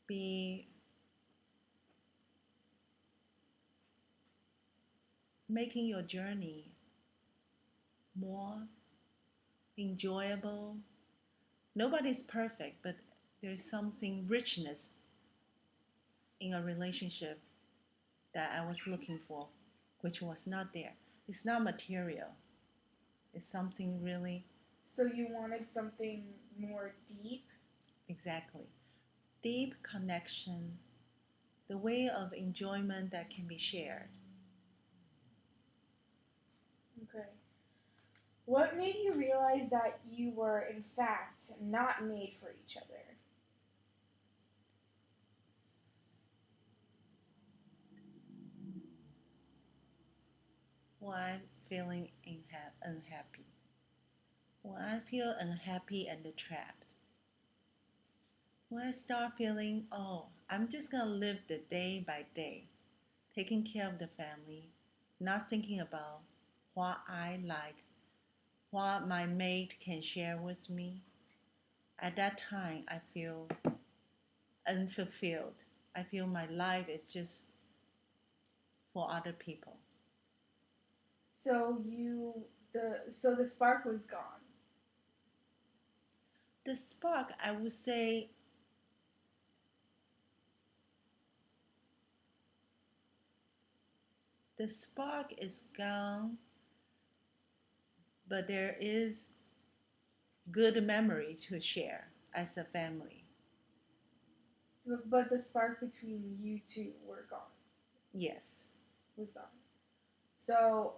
be making your journey more enjoyable. Nobody's perfect, but there's something richness in a relationship that I was looking for, which was not there. It's not material. It's something really So you wanted something more deep? exactly deep connection, the way of enjoyment that can be shared. Okay. What made you realize that you were, in fact, not made for each other? When I'm feeling unhappy, when I feel unhappy and trapped, when I start feeling, oh, I'm just gonna live the day by day, taking care of the family, not thinking about what I like, what my mate can share with me. At that time, I feel unfulfilled. I feel my life is just for other people. So the spark was gone. The spark, I would say, the spark is gone, but there is good memory to share as a family. But the spark between you two were gone. Yes. Was gone. So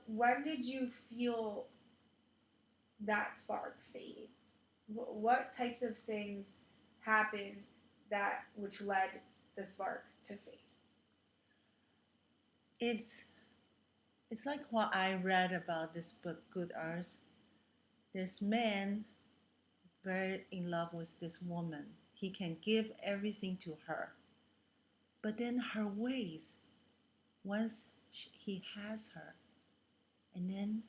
when did you feel that spark fade? What types of things happened that which led the spark to fade? It's it's like what I read about this book, Good Earth. This man very in love with this woman. He can give everything to her. But then her ways, once he has her, and then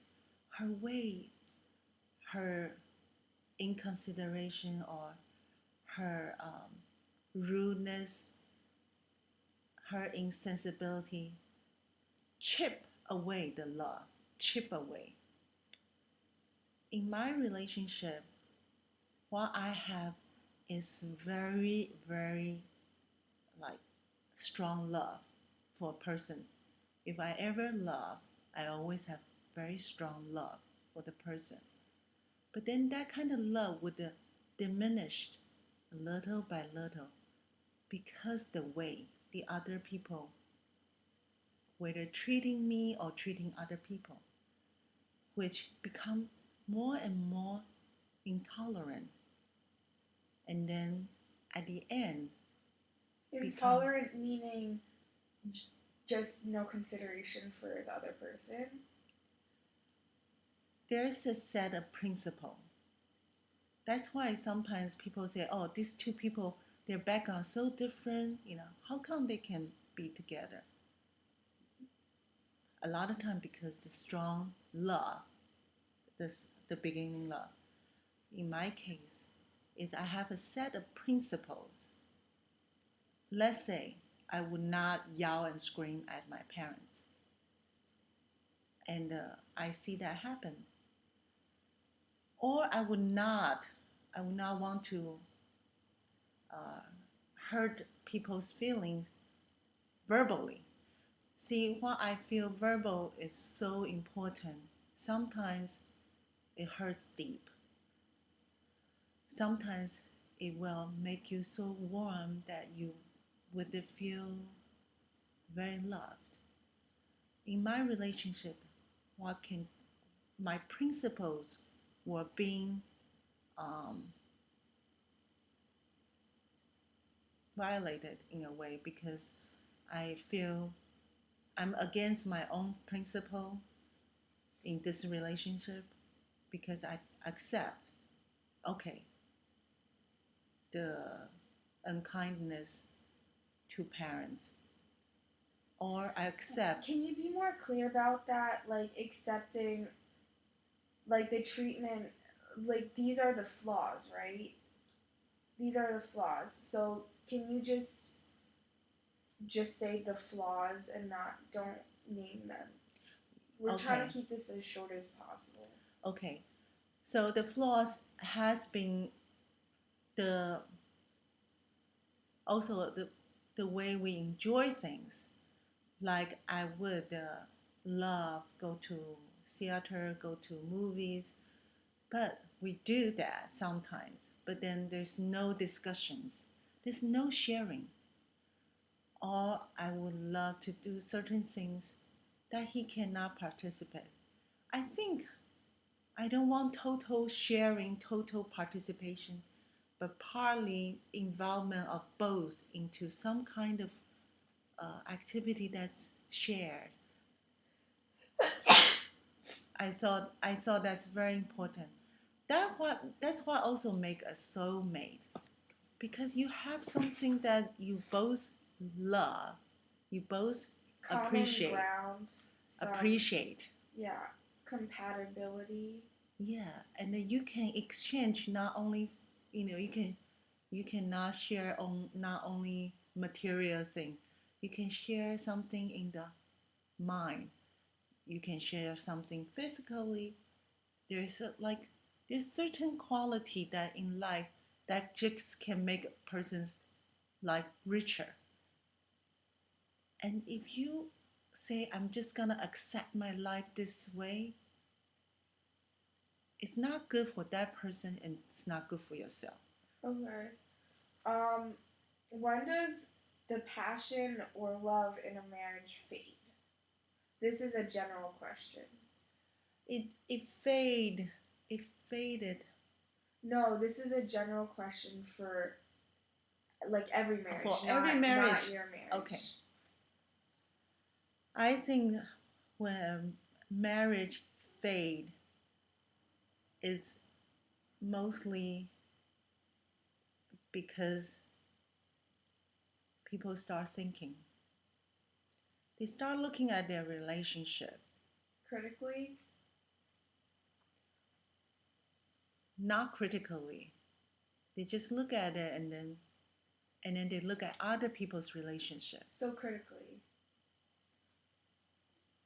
her way, her inconsideration or her rudeness, her insensibility, chip away the love, chip away. In my relationship, what I have is very, very like strong love for a person. If I ever love, I always have very strong love for the person. But then that kind of love would diminish little by little because the way the other people, whether treating me or treating other people, which become more and more intolerant, and then at the end become Intolerant meaning just no consideration for the other person. there's a set of principle. That's why sometimes people say, oh, these two people, their background so different, how come they can be together? A lot of time because the strong love, this the beginning love. In my case, is I have a set of principles. Let's say I would not yell and scream at my parents, and I see that happen. Or I would not want to uh, hurt people's feelings verbally. See, what I feel verbal is so important. Sometimes it hurts deep. Sometimes it will make you so warm that you would feel very loved. In my relationship, what can my principles were being um, violated in a way because I feel I'm against my own principle in this relationship because I accept, okay, the unkindness to parents, or I accept. Can you be more clear about that? Like accepting, like the treatment, like these are the flaws, right? these are the flaws. So can you just say the flaws and not don't name them? We're trying Okay. to keep this as short as possible. Okay. So the flaws has been the also the way we enjoy things. Like I would love go to theater, go to movies, but we do that sometimes. But then there's no discussions. There's no sharing. Or I would love to do certain things that he cannot participate. I think I don't want total sharing, total participation, but partly involvement of both into some kind of activity that's shared. I thought that's very important. That's what also make a soulmate, because you have something that you both love, you both Common appreciate ground. appreciate. Yeah, compatibility. Yeah, and then you can exchange not only, you can not share on not only material thing, you can share something in the mind, you can share something physically. Like there's certain quality that in life that just can make a person's life richer. And if you say I'm just gonna accept my life this way, it's not good for that person and it's not good for yourself. Okay. Um, when does the passion or love in a marriage fade? This is a general question. It fade it faded No, this is a general question for like every marriage, for every marriage. not your marriage. Okay. I think when marriage fade is mostly because people start thinking. They start looking at their relationship, Critically, not critically. They just look at it and then they look at other people's relationship. so critically,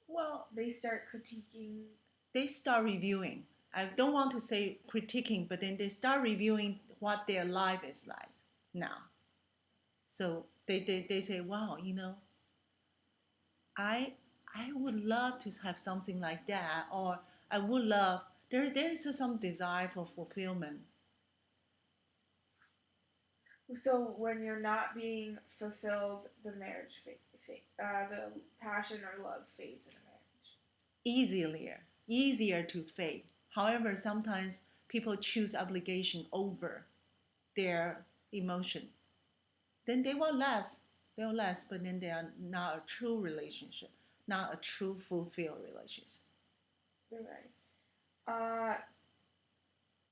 Well, they start critiquing. they start reviewing. I don't want to say critiquing, but then they start reviewing what their life is like now. So they say, wow, I I would love to have something like that, or I would love there's some desire for fulfillment. So when you're not being fulfilled, the marriage the passion or love fades in a Easier to fade. However, sometimes people choose obligation over their emotion. Then they want less, but then they are not a true relationship, not a true fulfilled relationship. marriage. Okay.